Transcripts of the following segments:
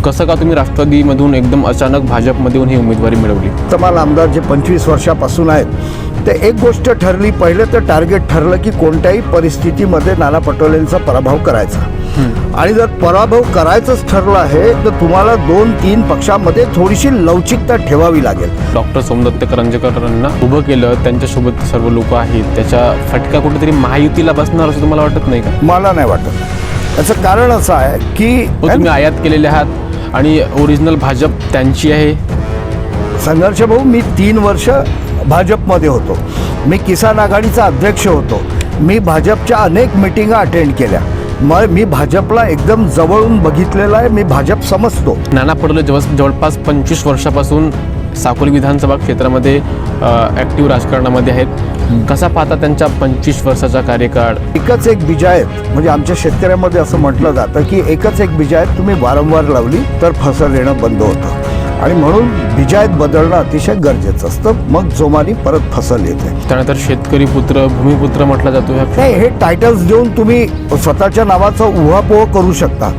कसं का तुम्ही राष्ट्रवादीमधून एकदम अचानक भाजपमध्ये येऊन ही उमेदवारी मिळवली? वर्तमान आमदार जे 25 वर्षापासून आहेत ते एक गोष्ट ठरली, पहिले तर टार्गेट ठरलं की कोणत्याही परिस्थितीमध्ये नाना पटोलेंचा पराभव करायचा. आणि जर पराभव करायचंच ठरलं आहे तर तुम्हाला 2-3 पक्षामध्ये थोडीशी लवचिकता ठेवावी लागेल. डॉक्टर सोमदत्त करंजकरांना उभं केलं, त्यांच्यासोबत सर्व लोक आहेत, त्याचा फटका कुठेतरी महायुतीला बसणार असं तुम्हाला वाटत नाही का? मला नाही वाटत. याचं कारण असं आहे की तुम्ही आयात केलेले आहात आणि ओरिजिनल भाजप त्यांची आहे. संघर्ष भाऊ, मी 3 वर्ष भाजपमध्ये होतो, मी किसान आघाडीचा अध्यक्ष होतो, मी भाजपच्या अनेक मिटिंगा अटेंड केल्या, मग मी भाजपला एकदम जवळून बघितलेलं आहे, मी भाजप समजतो. नाना पटोले जवळपास 25 वर्षापासून साकोली विधानसभा क्षेत्रामध्ये ॲक्टिव्ह राजकारणामध्ये आहेत. कसा पाहता त्यांच्या 25 वर्षाचा कार्यकाळ? एकच एक बिजायत, म्हणजे आमच्या शेतकऱ्यामध्ये असं म्हटलं जातं की एकच एक बिजायत तुम्ही वारंवार लावली तर फसल येणं बंद होतं, आणि म्हणून बिजायत बदलणं अतिशय गरजेचं असतं, मग जोमानी परत फसल येते. त्यानंतर शेतकरी पुत्र, भूमिपुत्र म्हटला जातो. नाही, हे टायटल्स देऊन तुम्ही स्वतःच्या नावाचा उहापोह करू शकता,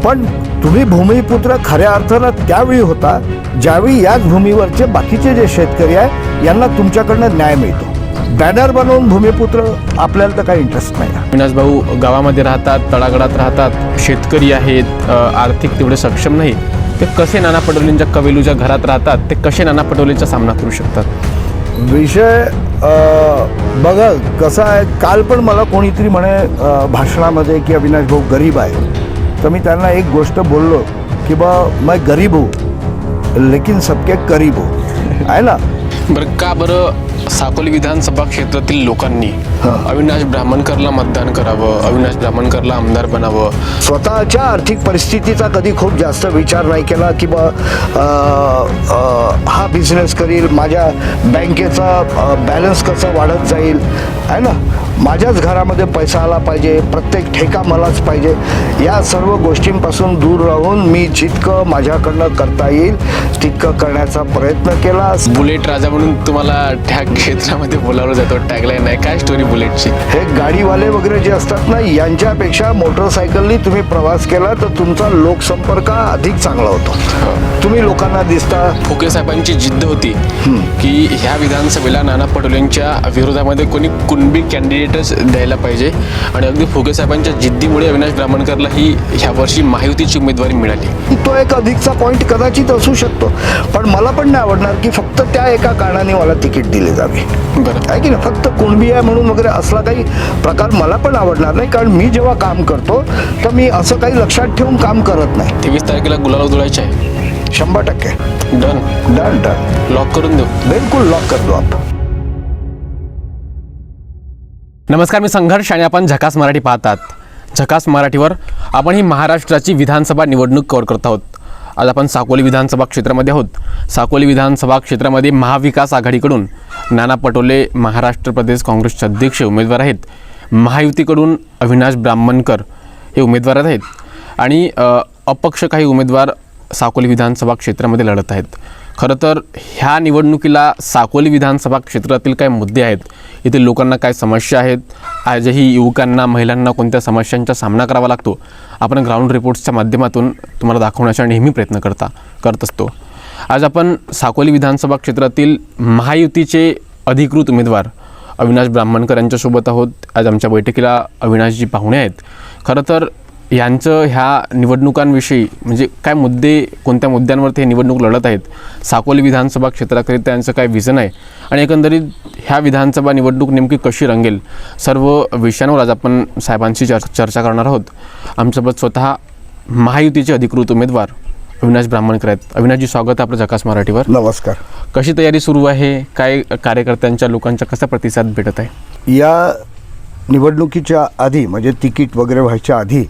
पण तुम्ही भूमिपुत्र खऱ्या अर्थानं त्यावेळी होता ज्यावेळी याच भूमीवरचे बाकीचे जे शेतकरी आहे यांना तुमच्याकडनं न्याय मिळतो. बॅनर बनवून भूमिपुत्र आपल्याला तर काही इंटरेस्ट नाही. अविनाश भाऊ गावामध्ये राहतात, तळागाळात राहतात, शेतकरी आहेत, आर्थिक तेवढे सक्षम नाही, ते कसे नाना पटोलेंच्या कवेलूच्या घरात राहतात, ते कसे नाना पटोलेंचा सामना करू शकतात? विषय बघा कसा आहे, काल पण मला कोणीतरी म्हणे भाषणामध्ये की अविनाश भाऊ गरीब आहे, तर मी त्यांना एक गोष्ट बोललो की बा मैं गरीब हूँ लेकिन सबके करीब हूँ, आहे ना. बरं, का बरं साकोली विधानसभा क्षेत्रातील लोकांनी अविनाश ब्राह्मणकरला मतदान करावं, अविनाश ब्राह्मणकरला आमदार बनावं? स्वतःच्या आर्थिक परिस्थितीचा कधी खूप जास्त विचार नाही केला की बा हा बिझनेस करील, माझ्या बँकेचा बॅलन्स कसं वाढत जाईल, आहे ना, माझ्याच घरामध्ये पैसा आला पाहिजे, प्रत्येक ठेका मलाच पाहिजे, या सर्व गोष्टींपासून दूर राहून मी जितकं माझ्याकडनं करता येईल तितकं करण्याचा प्रयत्न केला. बुलेट राजा म्हणून तुम्हाला त्या क्षेत्रामध्ये बोलावलं जातं, टॅगलाईन नाही, काय स्टोरी बुलेटची? हे गाडीवाले वगैरे जे असतात ना, यांच्यापेक्षा मोटरसायकलनी तुम्ही प्रवास केला तर तुमचा लोकसंपर्क अधिक चांगला होतो, तुम्ही लोकांना दिसता. फुके साहेबांची जिद्द होती की ह्या विधानसभेला नाना पटोलेंच्या विरोधामध्ये कोणी कुणबी कॅन्डिडेटच द्यायला पाहिजे, आणि अगदी फुके साहेबांच्या जिद्दीमुळे अविनाश ब्राह्मणकरला ही ह्या वर्षी महायुतीची उमेदवारी मिळाली. तो एक अधिकचा पॉईंट कदाचित असू शकतो, पण मला पण नाही आवडणार की फक्त त्या एका कारणाने मला तिकीट दिले जावे. बरं आहे की नाही, फक्त कुणबी आहे म्हणून वगैरे असला काही प्रकार मला पण आवडणार नाही, कारण मी जेव्हा काम करतो तर मी असं काही लक्षात ठेवून काम करत नाही. 23 तारखेला गुलाल उधळायचे आहे. 100% डन डन डन, लॉक करून देऊ. बिलकुल लॉक कर दो आप. नमस्कार, मी संघर्ष आणि आपण झकास मराठी पाहतात. झकास मराठीवर आपण ही महाराष्ट्राची विधानसभा निवडणूक कव्हर करत आहोत. आज आपण साकोली विधानसभा क्षेत्रामध्ये आहोत. साकोली विधानसभा क्षेत्रामध्ये महाविकास आघाडीकडून नाना पटोले महाराष्ट्र प्रदेश काँग्रेसचे अध्यक्ष उमेदवार आहेत. महायुतीकडून अविनाश ब्राह्मणकर हे उमेदवार आहेत आणि अपक्ष काही उमेदवार साकोली विधानसभा क्षेत्रामध्ये लढत आहेत. खरं तर ह्या निवडणुकीला साकोली विधानसभा क्षेत्रातील काय मुद्दे आहेत, येथील लोकांना काय समस्या आहेत, आजही युवकांना महिलांना कोणत्या समस्यांचा सामना करावा लागतो, आपण ग्राउंड रिपोर्ट्सच्या माध्यमातून तुम्हाला दाखवण्याचा नेहमी प्रयत्न करत असतो. आज आपण साकोली विधानसभा क्षेत्रातील महायुतीचे अधिकृत उमेदवार अविनाश ब्राह्मणकर यांच्यासोबत आहोत. आज आमच्या बैठकीला अविनाशजी पाहुणे आहेत. खरं तर यांचं ह्या निवडणुकांविषयी म्हणजे काय मुद्दे, कोणत्या मुद्द्यांवर ते निवडणूक लढत आहेत, साकोली विधानसभा क्षेत्राकरिता यांचं काय विजन आहे, आणि एकंदरीत ह्या विधानसभा निवडणूक नेमकी कशी रंगेल, सर्व विषयांवर आज आपण साहेबांशी चर्चा करणार आहोत. आमच्यासोबत स्वतः महायुतीचे अधिकृत उमेदवार अविनाश ब्राह्मणकर आहेत. अविनाशजी, स्वागत आहे आपलं झकास मराठीवर. नमस्कार. कशी तयारी सुरू आहे, काय कार्यकर्त्यांच्या लोकांचा कसा प्रतिसाद भेटत आहे? या निवडणुकीच्या आधी म्हणजे तिकीट वगैरे व्हायच्या आधी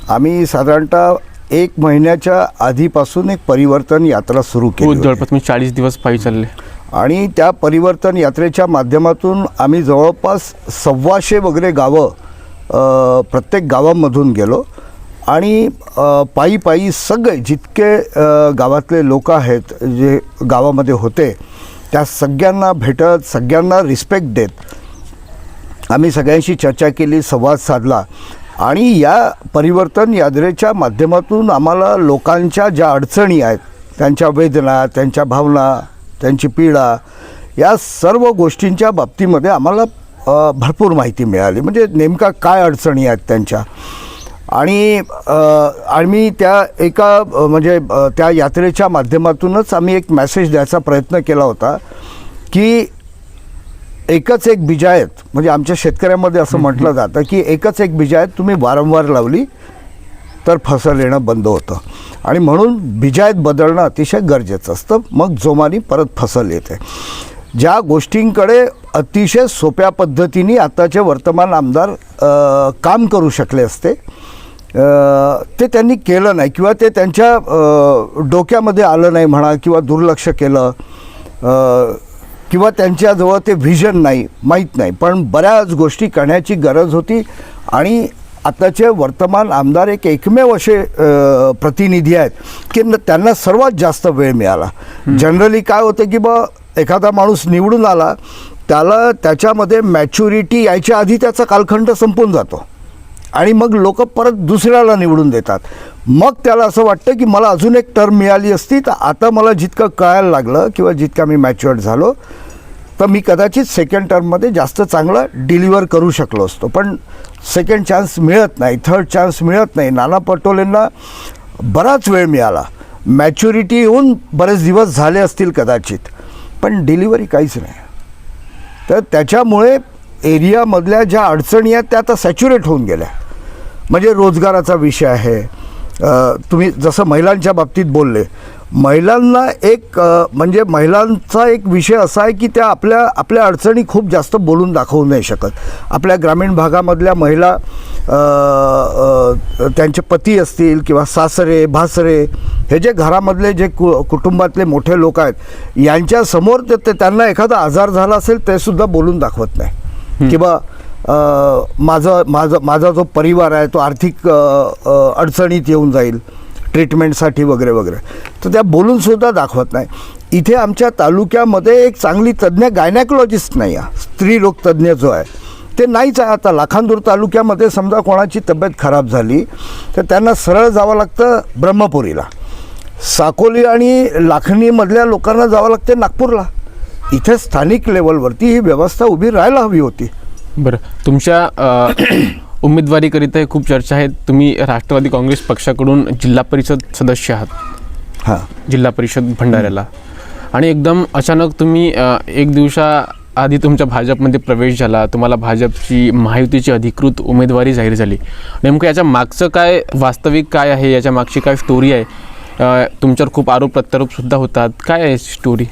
आम्ही साधारणतः 1 महिन्याच्या आधीपासून एक परिवर्तन यात्रा सुरू केली. जवळपास मी 40 दिवस पायी चालले, आणि त्या परिवर्तन यात्रेच्या माध्यमातून आम्ही जवळपास 125 वगैरे गावं प्रत्येक गावामधून गेलो, आणि पायी पायी सगळे जितके गावातले लोक आहेत जे गावामध्ये होते त्या सगळ्यांना भेटत, सगळ्यांना रिस्पेक्ट देत आम्ही सगळ्यांशी चर्चा केली, संवाद साधला, आणि या परिवर्तन यात्रेच्या माध्यमातून आम्हाला लोकांच्या ज्या अडचणी आहेत, त्यांच्या वेदना, त्यांच्या भावना, त्यांची पीडा, या सर्व गोष्टींच्या बाबतीमध्ये आम्हाला भरपूर माहिती मिळाली. म्हणजे नेमका काय अडचणी आहेत त्यांच्या. आणि आम्ही त्या एका त्या यात्रेच्या माध्यमातूनच आम्ही एक मेसेज द्यायचा प्रयत्न केला होता की एकच एक बिजायत, म्हणजे आमच्या शेतकऱ्यामध्ये असं म्हटलं जातं की एकच एक बिजायत तुम्ही वारंवार लावली तर फसल येणं बंद होतं. आणि म्हणून बिजायत बदलणं अतिशय गरजेचं असतं, मग जोमाने परत फसल येते. ज्या गोष्टींकडे अतिशय सोप्या पद्धतीने आताचे वर्तमान आमदार काम करू शकले असते ते त्यांनी केलं नाही, किंवा ते त्यांच्या डोक्यामध्ये आलं नाही म्हणा, किंवा दुर्लक्ष केलं, किंवा त्यांच्याजवळ ते व्हिजन नाही, माहीत नाही. पण बऱ्याच गोष्टी करण्याची गरज होती. आणि आताचे वर्तमान आमदार एकमेव असे प्रतिनिधी आहेत की त्यांना सर्वात जास्त वेळ मिळाला. जनरली काय होतं की एखादा माणूस निवडून आला, त्याला त्याच्यामध्ये मॅच्युरिटी यायच्या आधी त्याचा कालखंड संपून जातो आणि मग लोक परत दुसऱ्याला निवडून देतात. मग त्याला असं वाटतं की मला अजून एक टर्म मिळाली असती तर आता मला जितकं कळायला लागलं किंवा जितका मी मॅच्युअर्ड झालो तर मी कदाचित सेकंड टर्ममध्ये जास्त चांगलं डिलिव्हर करू शकलो असतो. पण सेकंड चान्स मिळत नाही, थर्ड चान्स मिळत नाही. नाना पटोलेंना बराच वेळ मिळाला, मॅच्युरिटी येऊन बरेच दिवस झाले असतील कदाचित, पण डिलिव्हरी काहीच नाही. तर त्याच्यामुळे एरियामधल्या ज्या अडचणी आहेत त्या आता सॅच्युरेट होऊन गेल्या. म्हणजे रोजगाराचा विषय आहे. तुम्ही जसं महिलांच्या बाबतीत बोलले, महिलांना एक म्हणजे महिलांचा एक विषय असा आहे की त्या आपल्या अडचणी खूप जास्त बोलून दाखवू नाही शकत. आपल्या ग्रामीण भागामधल्या महिला त्यांचे पती असतील किंवा सासरे भासरे, हे जे घरामधले जे कुटुंबातले मोठे लोक आहेत, यांच्यासमोर त्यांना एखादा आजार झाला असेल ते सुद्धा बोलून दाखवत नाही. किंवा माझा जो परिवार आहे तो आर्थिक अडचणीत येऊन जाईल ट्रीटमेंटसाठी वगैरे वगैरे, तर त्या बोलूनसुद्धा दाखवत नाही. इथे आमच्या तालुक्यामध्ये एक चांगली तज्ज्ञ गायनॅकोलॉजिस्ट नाही आहे, स्त्री रोग तज्ज्ञ जो आहे ते नाहीच आहे. आता लाखांदूर तालुक्यामध्ये समजा कोणाची तब्येत खराब झाली तर त्यांना सरळ जावं लागतं ब्रह्मपुरीला. साकोली आणि लाखणीमधल्या लोकांना जावं लागतं नागपूरला. इथे स्थानिक लेवलवरती ही व्यवस्था उभी राहायला हवी होती. बरं, तुमच्या उमेदवारीकरिता खूप चर्चा आहे. तुम्ही राष्ट्रवादी काँग्रेस पक्षाकडून जिल्हा परिषद सदस्य आहात. हां, जिल्हा परिषद भंडाऱ्याला. आणि एकदम अचानक तुम्ही एक दिवसाआधी तुमच्या भाजपमध्ये प्रवेश झाला, तुम्हाला भाजपची महायुतीची अधिकृत उमेदवारी जाहीर झाली. नेमकं याच्या मागचं काय वास्तविक काय आहे, याच्या मागची काय स्टोरी आहे? तुमच्यावर खूप आरोप प्रत्यारोपसुद्धा होतात. काय आहे स्टोरी?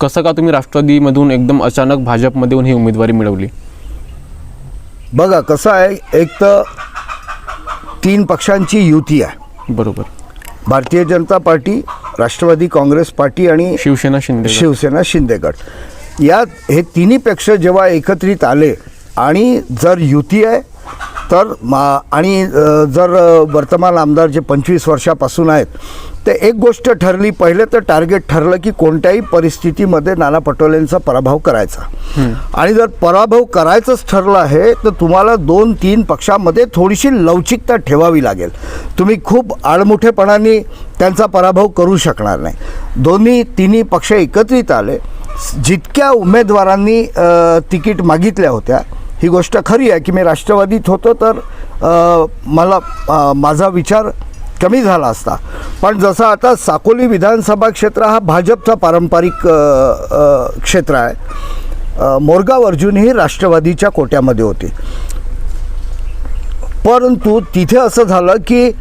कसं का तुम्ही राष्ट्रवादीमधून एकदम अचानक भाजपमध्ये येऊन ही उमेदवारी मिळवली? बघा कसं आहे, एक तर 3 पक्षांची युती आहे. बरोबर. भारतीय जनता पार्टी, राष्ट्रवादी काँग्रेस पार्टी आणि शिवसेना शिंदे गट. यात हे तिन्ही पक्ष जेव्हा एकत्रित आले आणि जर युती आहे तर आणि जर वर्तमान आमदार जे 25 वर्षापासून आहेत, ते एक गोष्ट ठरली, पहिले तर टार्गेट ठरलं की कोणत्याही परिस्थितीमध्ये नाना पटोलेंचा पराभव करायचा. आणि जर पराभव करायचंच ठरलं आहे तर तुम्हाला 2-3 पक्षामध्ये थोडीशी लवचिकता ठेवावी लागेल. तुम्ही खूप आडमुठेपणाने त्यांचा पराभव करू शकणार नाही. तिन्ही पक्ष एकत्रित आले. जितक्या उमेदवारांनी तिकीट मागितल्या होत्या, ही गोष्ट खरी आहे की मी राष्ट्रवादीत होतो तर माझा विचार कमी झाला असता. पण जसं आता साकोली विधानसभा क्षेत्र हा भाजपचा पारंपरिक क्षेत्र आहे, मोरगाव अर्जुन ही राष्ट्रवादीच्या कोट्यामध्ये होती. परंतु तिथे असं झालं की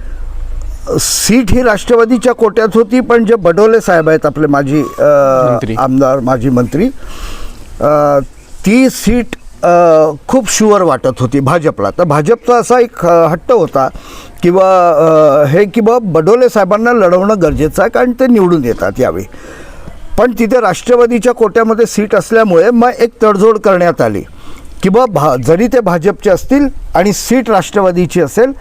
सीट ही राष्ट्रवादीच्या कोट्यात होती, पण जे बडोले साहेब आहेत आपले माजी आमदार, माजी मंत्री, ती सीट खूप शुअर वाटत होती भाजपला. तर भाजपचा असा एक हट्ट होता किंवा बडोले साहेबांना लढवणं गरजेचं आहे कारण ते निवडून येतात यावेळी. पण तिथे राष्ट्रवादीच्या कोट्यामध्ये सीट असल्यामुळे मग एक तडजोड करण्यात आली किंवा जरी ते भाजपचे असतील आणि सीट राष्ट्रवादीची असेल,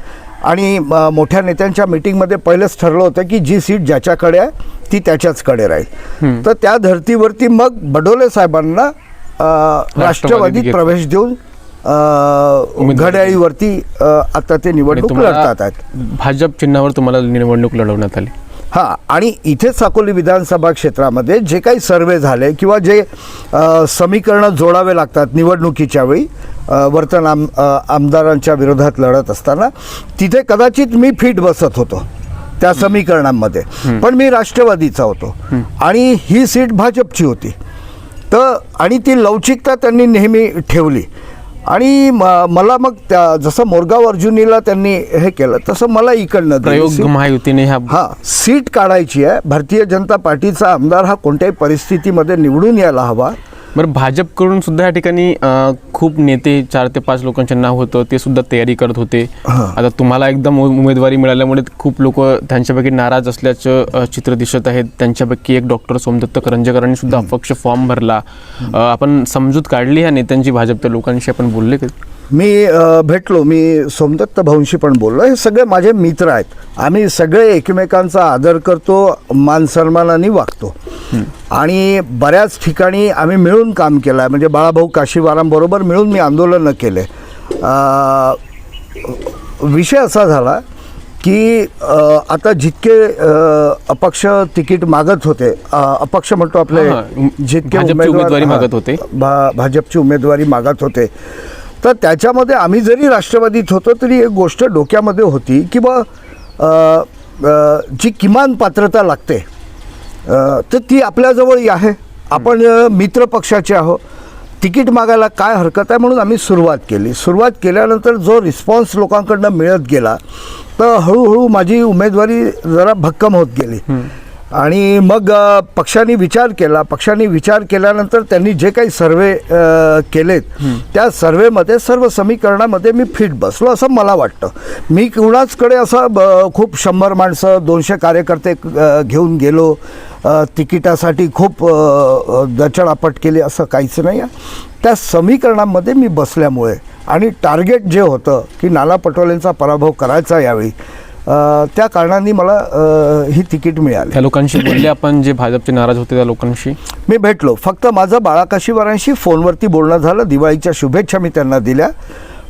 आणि मोठ्या नेत्यांच्या मीटिंगमध्ये पहिलेच ठरलं होतं की जी सीट ज्याच्याकडे आहे ती त्याच्याचकडे राहील. तर त्या धर्तीवरती मग बडोले साहेबांना राष्ट्रवादीत प्रवेश देऊन घड्याळीवरती आता ते निवडणूक लढतात आहेत. भाजप चिन्हावर तुम्हाला निवडणूक लढवण्यात आली. हां, आणि इथे साकोली विधानसभा क्षेत्रामध्ये जे काही सर्वे झाले किंवा जे समीकरणं जोडावे लागतात निवडणुकीच्या वेळी आमदारांच्या विरोधात लढत असताना, तिथे कदाचित मी फिट बसत होतो त्या समीकरणांमध्ये, पण मी राष्ट्रवादीचा होतो आणि ही सीट भाजपची होती. तर आणि ती लवचिकता त्यांनी नेहमी ठेवली आणि मला मग त्या जसं मोरगाव अर्जुनीला त्यांनी हे केलं तसं मला इकडनं प्रयोग महायुतीने हां सीट काढायची आहे. भारतीय जनता पार्टीचा आमदार हा कोणत्याही परिस्थितीमध्ये निवडून यायला हवा. बरं, भाजपकडून सुद्धा या ठिकाणी खूप नेते 4 ते 5 लोकांचं नाव होतं, ते सुद्धा तयारी करत होते. आता तुम्हाला एकदम उमेदवारी मिळाल्यामुळे खूप लोक त्यांच्यापैकी नाराज असल्याचं चित्र दिसत आहेत. त्यांच्यापैकी एक डॉक्टर सोमदत्त करंजेकरांनी सुद्धा अपक्ष फॉर्म भरला. आपण समजूत काढली ह्या नेत्यांची, भाजपच्या लोकांशी आपण बोलले का? मी भेटलो, मी सोमदत्त भाऊंशी पण बोललो. हे सगळे माझे मित्र आहेत. आम्ही सगळे एकमेकांचा आदर करतो, मान सन्मानाने वागतो आणि बऱ्याच ठिकाणी आम्ही मिळून काम केलं आहे. म्हणजे बाळाभाऊ काशीवारांबरोबर मिळून मी आंदोलनं केले. विषय असा झाला की आता जितके अपक्ष तिकीट मागत होते, अपक्ष म्हणतो आपले जितके उमेदवारी मागत होते, भाजपची उमेदवारी मागत होते, तर त्याच्यामध्ये आम्ही जरी राष्ट्रवादीत होतो तरी एक गोष्ट डोक्यामध्ये होती की जी किमान पात्रता लागते तर ती आपल्याजवळ आहे. आपण मित्र पक्षाचे आहोत, तिकीट मागायला काय हरकत आहे, म्हणून आम्ही सुरुवात केली. सुरुवात केल्यानंतर जो रिस्पॉन्स लोकांकडनं मिळत गेला तर हळूहळू माझी उमेदवारी जरा भक्कम होत गेली. आणि मग पक्षाने विचार केल्यानंतर त्यांनी जे काही सर्वे केलेत त्या सर्वेमध्ये सर्व समीकरणामध्ये मी फिट बसलो असं मला वाटतं. मी कुणाचकडे असं खूप 100 माणसं 200 कार्यकर्ते घेऊन गेलो, तिकिटासाठी खूप दचडापट केली असं काहीच नाही आहे. त्या समीकरणामध्ये मी बसल्यामुळे आणि टार्गेट जे होतं की नाना पटोलेंचा पराभव करायचा यावेळी, त्या कारणाने मला ही तिकीट मिळाली. त्या लोकांशी बोलले आपण, जे भाजपचे नाराज होते त्या लोकांशी मी भेटलो. फक्त माझं बाळा काशीवारांशी फोनवरती बोलणं झालं. दिवाळीच्या शुभेच्छा मी त्यांना दिल्या,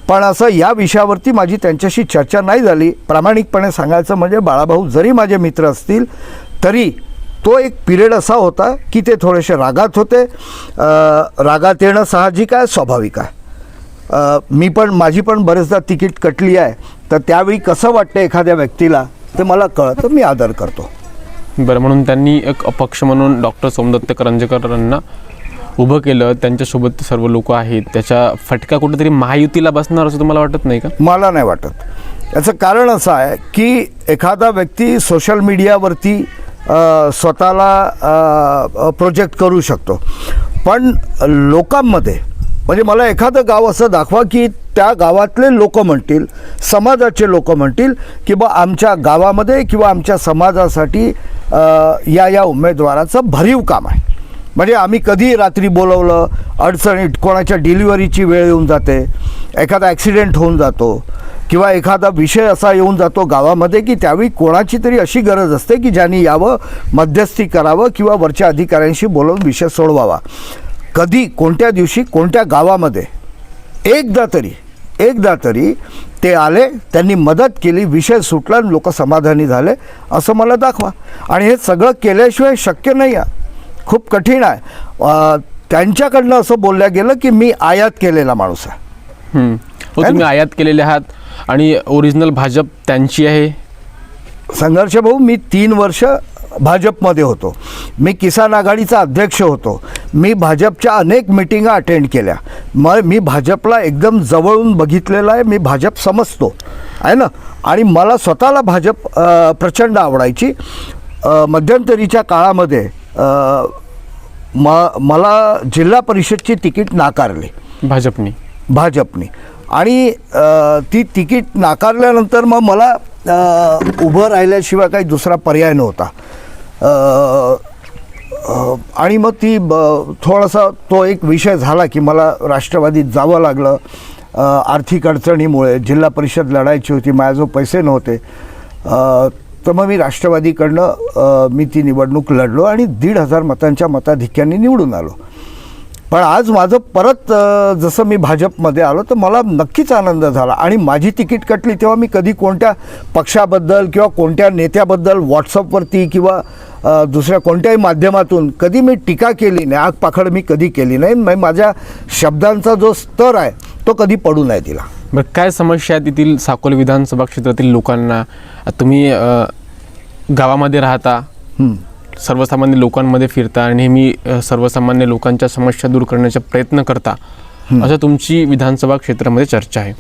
पण असं या विषयावरती माझी त्यांच्याशी चर्चा नाही झाली. प्रामाणिकपणे सांगायचं म्हणजे बाळाभाऊ जरी माझे मित्र असतील तरी तो एक पिरियड असा होता की ते थोडेसे रागात होते. रागात येणं साहजिक आहे, स्वाभाविक आहे. माझी पण बरेचदा तिकीट कटली आहे, तर त्यावेळी कसं वाटतं एखाद्या व्यक्तीला ते मला कळतं, मी आदर करतो. बरं, म्हणून त्यांनी एक अपक्ष म्हणून डॉक्टर सोमदत्त करंजेकरांना उभं केलं. त्यांच्यासोबत सर्व लोक आहेत. त्याचा फटका कुठेतरी महायुतीला बसणार असं तुम्हाला वाटत नाही का? मला नाही वाटत. याचं कारण असं आहे की एखादा व्यक्ती सोशल मीडियावरती स्वतःला प्रोजेक्ट करू शकतो, पण लोकांमध्ये म्हणजे मला एखादं गाव असं दाखवा की त्या गावातले लोक म्हणतील, समाजाचे लोक म्हणतील की आमच्या गावामध्ये किंवा आमच्या समाजासाठी या उमेदवाराचं भरीव काम आहे. म्हणजे आम्ही कधी रात्री बोलवलं, अडचणीत कोणाच्या डिलिव्हरीची वेळ येऊन जाते, एखादा ॲक्सिडेंट होऊन जातो किंवा एखादा विषय असा येऊन जातो गावामध्ये की त्यावेळी कोणाची तरी अशी गरज असते की ज्यांनी यावं, मध्यस्थी करावं किंवा वरच्या अधिकाऱ्यांशी बोलवून विषय सोडवावा. कधी कोणत्या दिवशी कोणत्या गावामध्ये एकदा तरी ते आले, त्यांनी मदत केली, विषय सुटला आणि लोक समाधानी झाले असं मला दाखवा. आणि हे सगळं केल्याशिवाय शक्य नाही आहे, खूप कठीण आहे. त्यांच्याकडनं असं बोलल्या गेलं की मी आयात केलेला माणूस आहे. तुम्ही आयात केलेले आहात आणि ओरिजिनल भाजप त्यांची आहे. संघर्ष भाऊ, मी 3 वर्ष भाजपमध्ये होतो. मी किसान आघाडीचा अध्यक्ष होतो. मी भाजपच्या अनेक मिटिंगा अटेंड केल्या. मी भाजपला एकदम जवळून बघितलेलं आहे. मी भाजप समजतो आहे ना, आणि मला स्वतःला भाजप प्रचंड आवडायची. मध्यंतरीच्या काळामध्ये मला जिल्हा परिषदची तिकीट नाकारली भाजपनी आणि ती तिकीट नाकारल्यानंतर मग मला उभं राहिल्याशिवाय काही दुसरा पर्याय नव्हता. आणि मग थोडासा तो एक विषय झाला की मला राष्ट्रवादीत जावं लागलं. आर्थिक अडचणीमुळे जिल्हा परिषद लढायची होती, माझ्याजवळ पैसे नव्हते, तर मग मी राष्ट्रवादीकडनं मी ती निवडणूक लढलो आणि 1,500 मतांच्या मताधिक्याने निवडून आलो. पण आज माझं परत जसं मी भाजपमध्ये आलो तर मला नक्कीच आनंद झाला. आणि माझी तिकीट कटली तेव्हा मी कधी कोणत्या पक्षाबद्दल किंवा कोणत्या नेत्याबद्दल व्हॉट्सअपवरती किंवा दुसऱ्या कोणत्याही माध्यमातून कधी मी टीका केली नाही, आगपाखड मी कधी केली नाही. माझ्या शब्दांचा जो स्तर आहे तो कधी पडू नाही दिला. बरं, काय समस्या आहेत येथील साकोली विधानसभा क्षेत्रातील लोकांना? तुम्ही गावामध्ये राहता, सर्वसामान्य लोकांमध्ये फिरता आणि नेहमी सर्वसामान्य लोकांच्या समस्या दूर करण्याचा प्रयत्न करता, असं तुमची विधानसभा क्षेत्रामध्ये चर्चा आहे.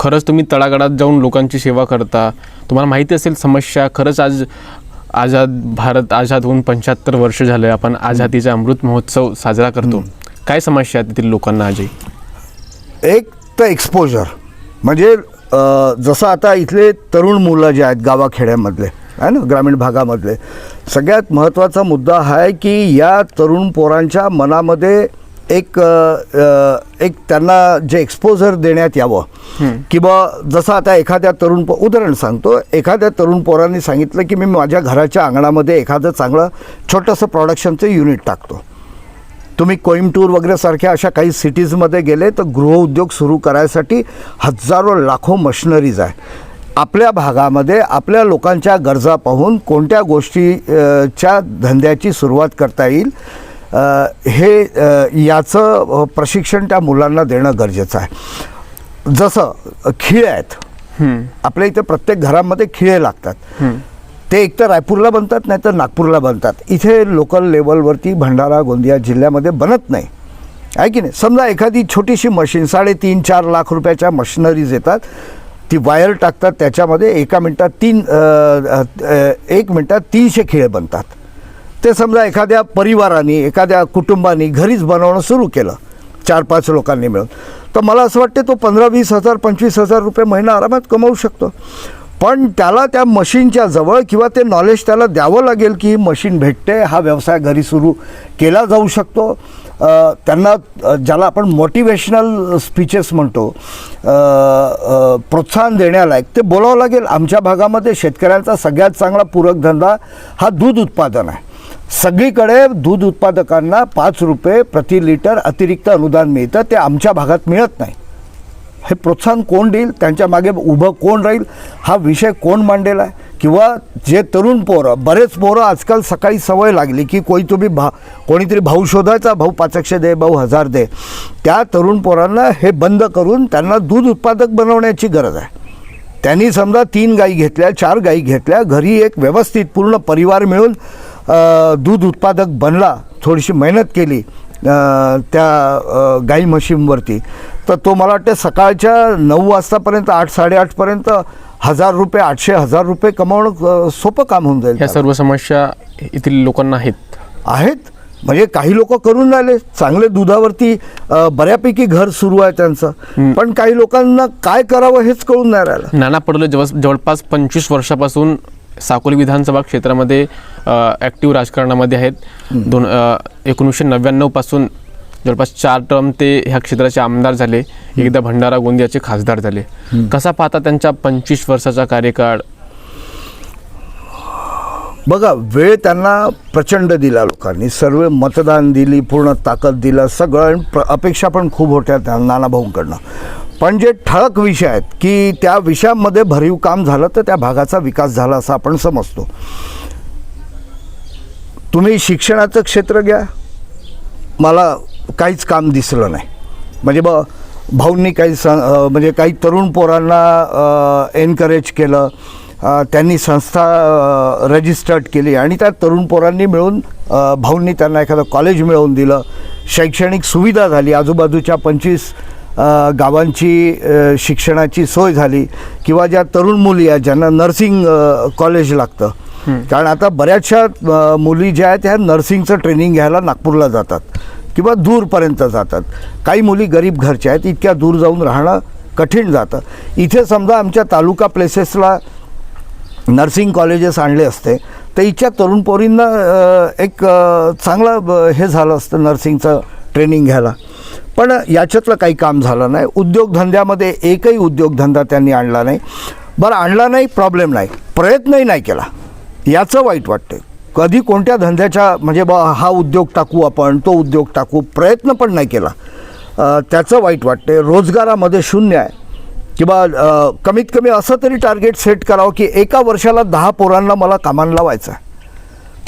खरंच तुम्ही तळागाळात जाऊन लोकांची सेवा करता, तुम्हाला माहिती असेल समस्या. खरंच आज भारत आझाद होऊन 75 वर्ष झाले, आपण आझादीचा अमृत महोत्सव साजरा करतो. काय समस्या आहेत तिथील लोकांना आजही? एक तर एक्सपोजर, म्हणजे जसं आता इथले तरुण मुलं जे आहेत गावाखेड्यामधले आहे ना, ग्रामीण भागामधले, सगळ्यात महत्त्वाचा मुद्दा हा आहे की या तरुण पोरांच्या मनामध्ये एक त्यांना जे एक्सपोजर देण्यात यावं. किंवा जसं आता एखाद्या उदाहरण सांगतो, एखाद्या तरुण पोरांनी सांगितलं की मी माझ्या घराच्या अंगणामध्ये एखादं चांगलं छोटंसं प्रोडक्शनचं युनिट टाकतो. तुम्ही कोइंबतूर वगैरे सारख्या अशा काही सिटीजमध्ये गेले तर गृहउद्योग सुरू करायसाठी हजारो लाखो मशिनरीज आहे. आपल्या भागामध्ये आपल्या लोकांच्या गरजा पाहून कोणत्या गोष्टीच्या धंद्याची सुरुवात करता येईल हे याचं प्रशिक्षण त्या मुलांना देणं गरजेचं आहे. जसं खिळे आहेत, आपल्या इथे प्रत्येक घरामध्ये खिळे लागतात. ते एकतर रायपूरला बनतात नाही तर नागपूरला बनतात. इथे लोकल लेवलवरती भंडारा गोंदिया जिल्ह्यामध्ये बनत नाही, आहे की नाही. समजा एखादी छोटीशी मशीन 3.5-4 लाख रुपयाच्या मशिनरीज येतात, ती वायर टाकतात, त्याच्यामध्ये 1 मिनटात 300 खिळे बनतात. ते समजा एखाद्या परिवाराने एखाद्या कुटुंबाने घरीच बनवणं सुरू केलं 4-5 लोकांनी मिळून, तर मला असं वाटते तो 15-20 हजार 25 हजार रुपये महिना आरामात कमवू शकतो. पण त्याला त्या मशीनच्या जवळ किंवा ते नॉलेज त्याला द्यावं लागेल की ही मशीन भेटते, हा व्यवसाय घरी सुरू केला जाऊ शकतो. त्यांना ज्याला आपण मोटिवेशनल स्पीचेस म्हणतो, प्रोत्साहन देण्यालायक ते बोलावं लागेल. आमच्या भागामध्ये शेतकऱ्यांचा सगळ्यात चांगला पूरक धंदा हा दूध उत्पादन आहे. सगळीकडे दूध उत्पादकांना 5 रुपये प्रति लिटर अतिरिक्त अनुदान मिळतं, ते आमच्या भागात मिळत नाही. हे प्रोत्साहन कोण देईल, त्यांच्या मागे उभं कोण राहील, हा विषय कोण मांडेला आहे? किंवा जे तरुण पोरं, बरेच पोरं आजकाल सकाळी सवय लागली की कोणीतरी भाऊ शोधायचा, भाऊ 500 दे, भाऊ 1000 दे. त्या तरुण पोरांना हे बंद करून त्यांना दूध उत्पादक बनवण्याची गरज आहे. त्यांनी समजा 3 गायी घेतल्या, 4 गायी घेतल्या, घरी एक व्यवस्थित पूर्ण परिवार मिळून दूध उत्पादक बनला, थोडीशी मेहनत केली त्या गाई म्हशींवरती, तर तो मला वाटते सकाळच्या 9 वाजतापर्यंत 8-8:30पर्यंत 1000 रुपये 800-1000 रुपये कमावणं सोपं काम होऊन जाईल. ह्या सर्व समस्या येथील लोकांना आहेत. म्हणजे काही लोक करून राहिले चांगले दुधावरती, बऱ्यापैकी घर सुरू आहे त्यांचं. पण काही लोकांना काय करावं हेच कळून नाही राहिलं. नाना पटोले जवळपास 25 वर्षापासून साकोली विधानसभा क्षेत्रामध्ये ॲक्टिव्ह राजकारणामध्ये आहेत. 1999 पासून जवळपास 4 टर्म ते ह्या क्षेत्राचे आमदार झाले, एकदा भंडारा गोंदियाचे खासदार झाले. कसा पाहता त्यांच्या 25 वर्षाचा कार्यकाळ? बघा, वेळ त्यांना प्रचंड दिला लोकांनी, सर्व मतदान दिली, पूर्ण ताकद दिलं, सगळं अपेक्षा पण खूप होत्या त्या नानाभाऊंकडनं. पण जे ठळक विषय आहेत की त्या विषयामध्ये भरीव काम झालं तर त्या भागाचा विकास झाला असं आपण समजतो. तुम्ही शिक्षणाचं क्षेत्र घ्या, मला काहीच काम दिसलं नाही. म्हणजे भाऊंनी काही तरुण पोरांना एनकरेज केलं, त्यांनी संस्था रजिस्टर्ड केली आणि त्या तरुण पोरांनी मिळून भाऊंनी त्यांना एखादं कॉलेज मिळवून दिलं. शैक्षणिक सुविधा झाली, आजूबाजूच्या 25 गावांची शिक्षणाची सोय झाली. किंवा ज्या तरुण मुली आहेत ज्यांना नर्सिंग कॉलेज लागतं, कारण आता बऱ्याचशा मुली ज्या आहेत ह्या नर्सिंगचं ट्रेनिंग घ्यायला नागपूरला जातात किंवा दूरपर्यंत जातात. काही मुली गरीब घरच्या आहेत, इतक्या दूर जाऊन राहणं कठीण जातं. इथे समजा आमच्या तालुका प्लेसेसला नर्सिंग कॉलेजेस आणले असते तर इथच्या तरुण पोरींना एक चांगलं हे झालं असतं नर्सिंगचं ट्रेनिंग घ्यायला. पण याच्यातलं काही काम झालं नाही. उद्योगधंद्यामध्ये एकही उद्योगधंदा त्यांनी आणला नाही. बरं, आणला नाही प्रॉब्लेम नाही, प्रयत्नही नाही केला, याचं वाईट वाटते. कधी कोणत्या धंद्याच्या म्हणजे हा उद्योग टाकू आपण, तो उद्योग टाकू, प्रयत्न पण नाही केला. त्याचं वाईट वाटते. रोजगारामध्ये शून्य आहे. किंवा कमीत कमी असं तरी टार्गेट सेट करावं की एका वर्षाला 10 पोरांना मला कामाला लावायचं आहे.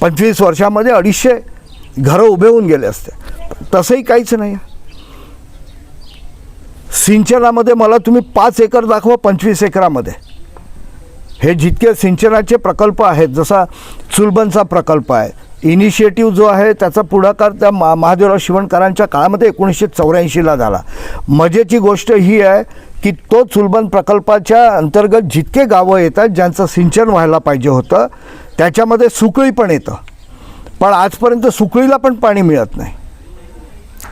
25 वर्षामध्ये 250 घरं उभे होऊन गेले असते. तसंही काहीच नाही आहे. सिंचनामध्ये मला तुम्ही 5 एकर दाखवा 25 एकरामध्ये. हे जितके सिंचनाचे प्रकल्प आहेत, जसा चुलबनचा प्रकल्प आहे, इनिशिएटिव्ह जो आहे त्याचा पुढाकार त्या महादेवराव शिवणकरांच्या काळामध्ये 1984ला झाला. मजेची गोष्ट ही आहे की तो चुलबन प्रकल्पाच्या अंतर्गत जितके गावं येतात ज्यांचं सिंचन व्हायला पाहिजे होतं त्याच्यामध्ये सुकळी पण येतं, पण आजपर्यंत सुकळीला पण पाणी मिळत नाही.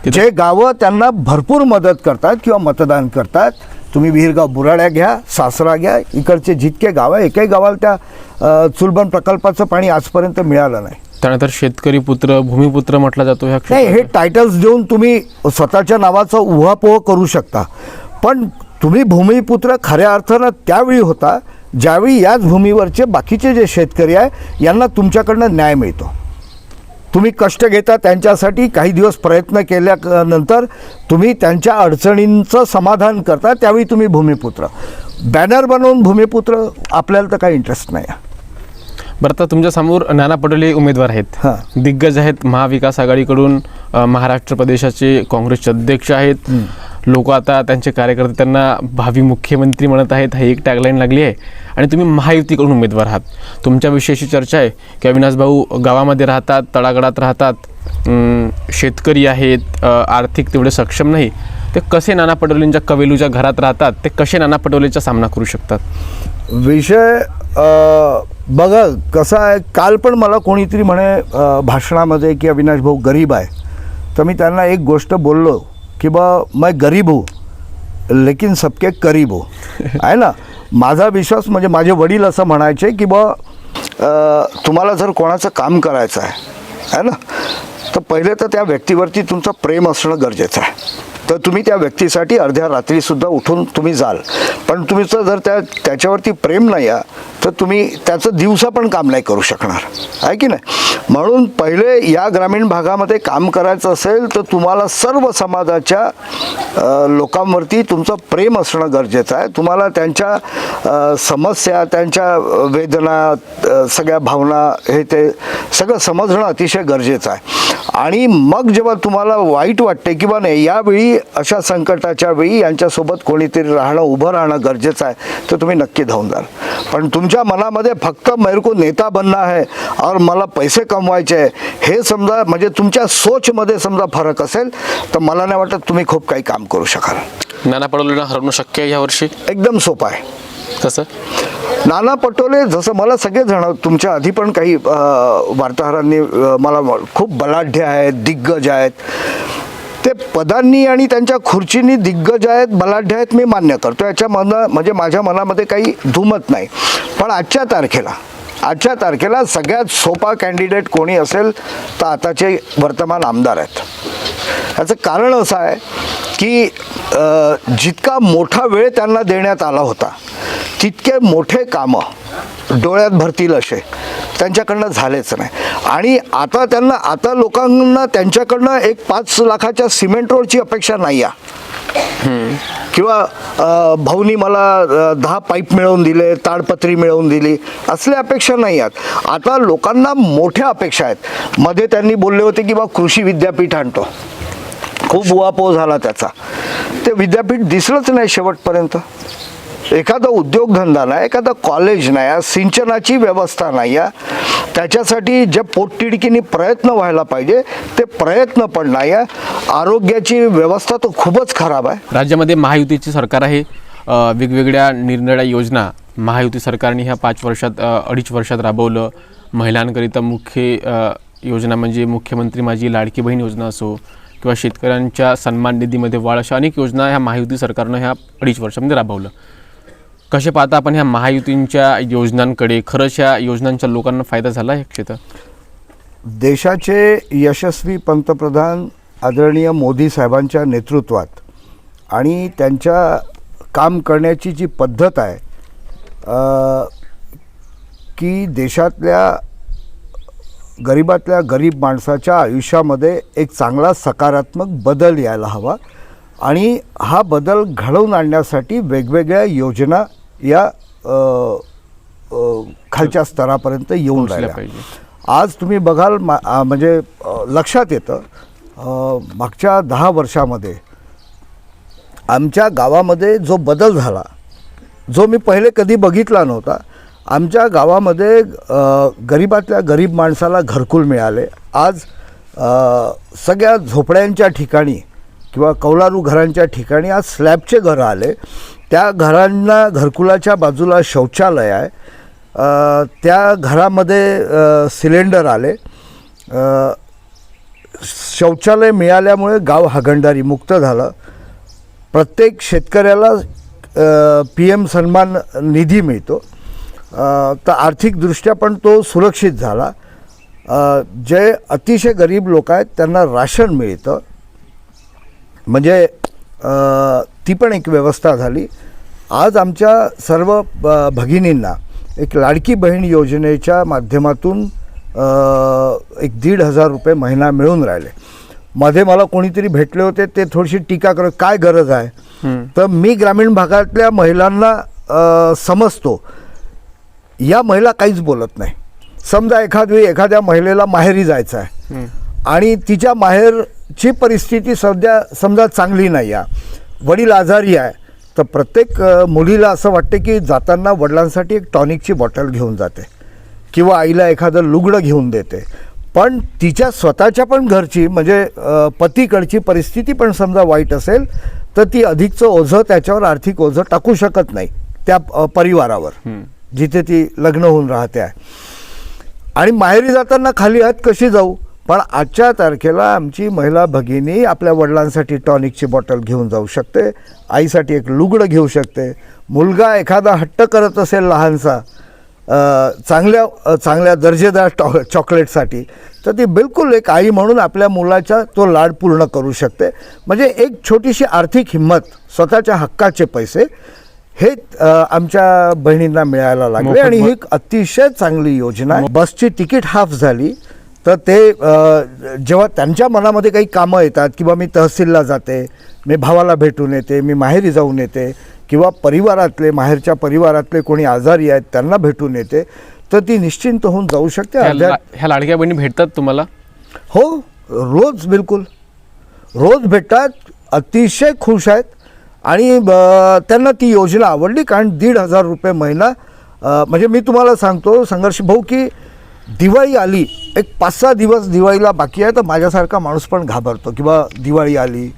जे गावं त्यांना भरपूर मदत करतात किंवा मतदान करतात, तुम्ही विहीरगाव बुराड्या घ्या, सासरा घ्या, इकडचे जितके गावं, एकही गावाला त्या चुलबन प्रकल्पाचं पाणी आजपर्यंत मिळालं नाही. त्यानंतर शेतकरी पुत्र, भूमिपुत्र म्हटला जातो ह्या नाही, हे टायटल्स देऊन तुम्ही स्वतःच्या नावाचा उहापोह करू शकता, पण तुम्ही भूमिपुत्र खऱ्या अर्थानं त्यावेळी होता ज्यावेळी याच भूमीवरचे बाकीचे जे शेतकरी आहे यांना तुमच्याकडनं न्याय मिळतो. तुम्ही कष्ट घेता त्यांच्यासाठी, काही दिवस प्रयत्न केल्यानंतर तुम्ही त्यांच्या अडचणींचं समाधान करता, त्यावेळी तुम्ही भूमिपुत्र. बॅनर बनवून भूमिपुत्र आपल्याला तर काही इंटरेस्ट नाही आहे. बरं, आता तुमच्यासमोर नाना पटोले उमेदवार आहेत, हां. दिग्गज आहेत, महाविकास आघाडीकडून महाराष्ट्र प्रदेशाचे काँग्रेसचे अध्यक्ष आहेत. लोक आता त्यांचे कार्यकर्ते त्यांना भावी मुख्यमंत्री म्हणत आहेत. ही एक टॅगलाईन लागली आहे. आणि तुम्ही महायुतीकडून उमेदवार आहात. तुमच्याविषयीची चर्चा आहे की अविनाश भाऊ गावामध्ये राहतात, तळागाळात राहतात, शेतकरी आहेत, आर्थिक तेवढे सक्षम नाही. ते कसे नाना पटोलेंच्या कवेलूच्या घरात राहतात, ते कसे नाना पटोलेचा सामना करू शकतात? विषय बघा कसा आहे. काल पण मला कोणीतरी म्हणे भाषणामध्ये की अविनाश भाऊ गरीब आहे, तर मी त्यांना एक गोष्ट बोललो की मैं गरीब हूँ लेकिन सबके करीब हूँ. आहे ना. माझा विश्वास म्हणजे माझे वडील असं म्हणायचे की तुम्हाला जर कोणाचं काम करायचं आहे ना, तर पहिले तर त्या व्यक्तीवरती तुमचं प्रेम असणं गरजेचं आहे. तर तुम्ही त्या व्यक्तीसाठी अर्ध्या रात्रीसुद्धा उठून तुम्ही जाल, पण तुमचं जर त्याच्यावरती प्रेम नाही आहे तर तुम्ही त्याचं दिवसा पण काम नाही करू शकणार, आहे की नाही. म्हणून पहिले या ग्रामीण भागामध्ये काम करायचं असेल तर तुम्हाला सर्व समाजाच्या लोकांवरती तुमचं प्रेम असणं गरजेचं आहे. तुम्हाला त्यांच्या समस्या, त्यांच्या वेदना, सगळ्या भावना, हे ते सगळं समजणं अतिशय गरजेचं आहे. आणि मग जेव्हा तुम्हाला वाईट वाटते किंवा नाही, यावेळी अशा संकटाच्या वेळी यांच्यासोबत कोणीतरी राहणं, उभं राहणं गरजेचं आहे, तर तुम्ही नक्की धावून जाल. पण तुमच्या मनामध्ये फक्त मेरे को नेता बनना है और मला पैसे कमवायचे आहे, हे समजा म्हणजे तुमच्या सोचमध्ये समजा फरक असेल तर मला नाही वाटत तुम्ही खूप काही काम करू शकाल. नाना पटोलेंना हरवणं शक्य आहे यावर्षी? एकदम सोपं आहे. कसं? नाना पटोले, जसं मला सगळेजण तुमच्या आधी पण काही वार्ताहरांनी मला खूप बलाढ्य आहेत, दिग्गज आहेत, ते पदांनी आणि त्यांच्या खुर्चींनी दिग्गज आहेत, बलाढ्य आहेत, मी मान्य करतो. याच्यामधनं म्हणजे माझ्या मनामध्ये काही दुमत नाही. पण आजच्या तारखेला सगळ्यात सोपा कॅन्डिडेट कोणी असेल तर आताचे वर्तमान आमदार आहेत. याचं कारण असं आहे की जितका मोठा वेळ त्यांना देण्यात आला होता तितके मोठे कामं डोळ्यात भरतील असे त्यांच्याकडनं झालेच नाही. आणि आता लोकांना त्यांच्याकडनं एक 5 लाखाच्या सिमेंट रोडची अपेक्षा नाही आहे, किंवा भाऊनी मला 10 पाईप मिळवून दिले, ताडपत्री मिळवून दिली, असल्या अपेक्षा नाही आहेत. आता लोकांना मोठ्या अपेक्षा आहेत. मध्ये त्यांनी बोलले होते की कृषी विद्यापीठ आणतो, खूप उहापोह झाला त्याचा. ते विद्यापीठ दिसलंच नाही शेवटपर्यंत. एखादा उद्योगधंदा नाही, एखादा कॉलेज नाही, सिंचनाची व्यवस्था नाही आहे, त्याच्यासाठी जे पोटतिडकीने प्रयत्न व्हायला पाहिजे ते प्रयत्न पण नाही आहे. आरोग्याची व्यवस्था तर खूपच खराब आहे. राज्यामध्ये महायुतीची सरकार आहे. वेगवेगळ्या निरनिराळ्या योजना महायुती सरकारने ह्या 2.5 वर्षात राबवलं. महिलांकरिता मुख्य योजना म्हणजे मुख्यमंत्री माझी लाडकी बहीण योजना असो किंवा शेतकऱ्यांच्या सन्मान निधीमध्ये वाढ, अशा अनेक योजना ह्या महायुती सरकारनं ह्या 2.5 वर्षामध्ये राबवलं. कसे पाहता आपण ह्या महायुतींच्या योजनांकडे? खरंच ह्या योजनांच्या लोकांना फायदा झाला हे क्षेत्रात? देशाचे यशस्वी पंतप्रधान आदरणीय मोदी साहेबांच्या नेतृत्वात आणि त्यांच्या काम करण्याची जी पद्धत आहे की देशातल्या गरिबातल्या गरीब माणसाच्या आयुष्यामध्ये एक चांगला सकारात्मक बदल यायला हवा आणि हा बदल घडवून आणण्यासाठी वेगवेगळ्या योजना या खालच्या स्तरापर्यंत येऊन पोहोचल्या राहिल्या. पाहिजे. आज तुम्ही बघाल म्हणजे लक्षात येतं मागच्या 10 वर्षामध्ये आमच्या गावामध्ये जो बदल झाला, जो मी पहिले कधी बघितला नव्हता. आमच्या गावामध्ये गरिबातल्या गरीब माणसाला घरकुल मिळाले. आज सगळ्या झोपड्यांच्या ठिकाणी किंवा कौलारू घरांच्या ठिकाणी आज स्लॅबचे घरं आले. त्या घरांना घरकुलाच्या बाजूला शौचालय आहे. त्या घरामध्ये सिलेंडर आले. शौचालय मिळाल्यामुळे गाव हागणदारी मुक्त झालं. प्रत्येक शेतकऱ्याला PM सन्मान निधी मिळतो. तर आर्थिकदृष्ट्या पण तो सुरक्षित झाला. जे अतिशय गरीब लोक आहेत त्यांना राशन मिळतं, म्हणजे ती पण एक व्यवस्था झाली. आज आमच्या सर्व भगिनींना एक लाडकी बहीण योजनेच्या माध्यमातून एक 1,500 रुपये महिना मिळून राहिले. मध्ये मला कोणीतरी भेटले होते, ते थोडीशी टीका करत, काय गरज आहे. तर मी ग्रामीण भागातल्या महिलांना समजतो. या महिला काहीच बोलत नाही. समजा एखाद्या महिलेला माहेरी जायचं आहे आणि तिच्या माहेरची परिस्थिती समजा चांगली नाही आहे, वडील आजारी आहे, तर प्रत्येक मुलीला असं वाटते की जाताना वडिलांसाठी एक टॉनिकची बॉटल घेऊन जाते किंवा आईला एखादं लुगडं घेऊन देते. पण तिच्या स्वतःच्या पण घरची म्हणजे पतीकडची परिस्थिती पण समजा वाईट असेल तर ती अधिकचं ओझं त्याच्यावर, आर्थिक ओझं टाकू शकत नाही त्या परिवारावर जिथे ती लग्न होऊन राहते आहे. आणि माहेरी जाताना खाली हात कशी जाऊ. पण आजच्या तारखेला आमची महिला भगिनी आपल्या वडिलांसाठी टॉनिकची बॉटल घेऊन जाऊ शकते, आईसाठी एक लुगडं घेऊ शकते. मुलगा एखादा हट्ट करत असेल लहानसा चांगल्या दर्जेदार चॉकलेटसाठी, तर ती बिलकुल एक आई म्हणून आपल्या मुलाचा तो लाड पूर्ण करू शकते. म्हणजे एक छोटीशी आर्थिक हिंमत, स्वतःच्या हक्काचे पैसे हे आमच्या बहिणींना मिळायला लागले. आणि ही एक अतिशय चांगली योजना आहे. बसची तिकीट हाफ झाली तर ते जेव्हा त्यांच्या मनामध्ये काही कामं येतात किंवा मी तहसीलला जाते, मी भावाला भेटून येते, मी माहेरी जाऊन येते किंवा माहेरच्या परिवारातले कोणी आजारी आहेत त्यांना भेटून येते, तर ती निश्चिंत होऊन जाऊ शकते. ह्या लाडक्या बहिणी भेटतात तुम्हाला? हो, रोज, बिलकुल रोज भेटतात. अतिशय खुश आहेत आणि त्यांना ती योजना आवडली. कारण 1,500 रुपये महिना, म्हणजे मी तुम्हाला सांगतो संघर्ष भाऊ की दिवाळी आली, एक 5-6 दिवस दिवाळीला बाकी आहे, तर माझ्यासारखा माणूस पण घाबरतो किंवा दिवाळी आली,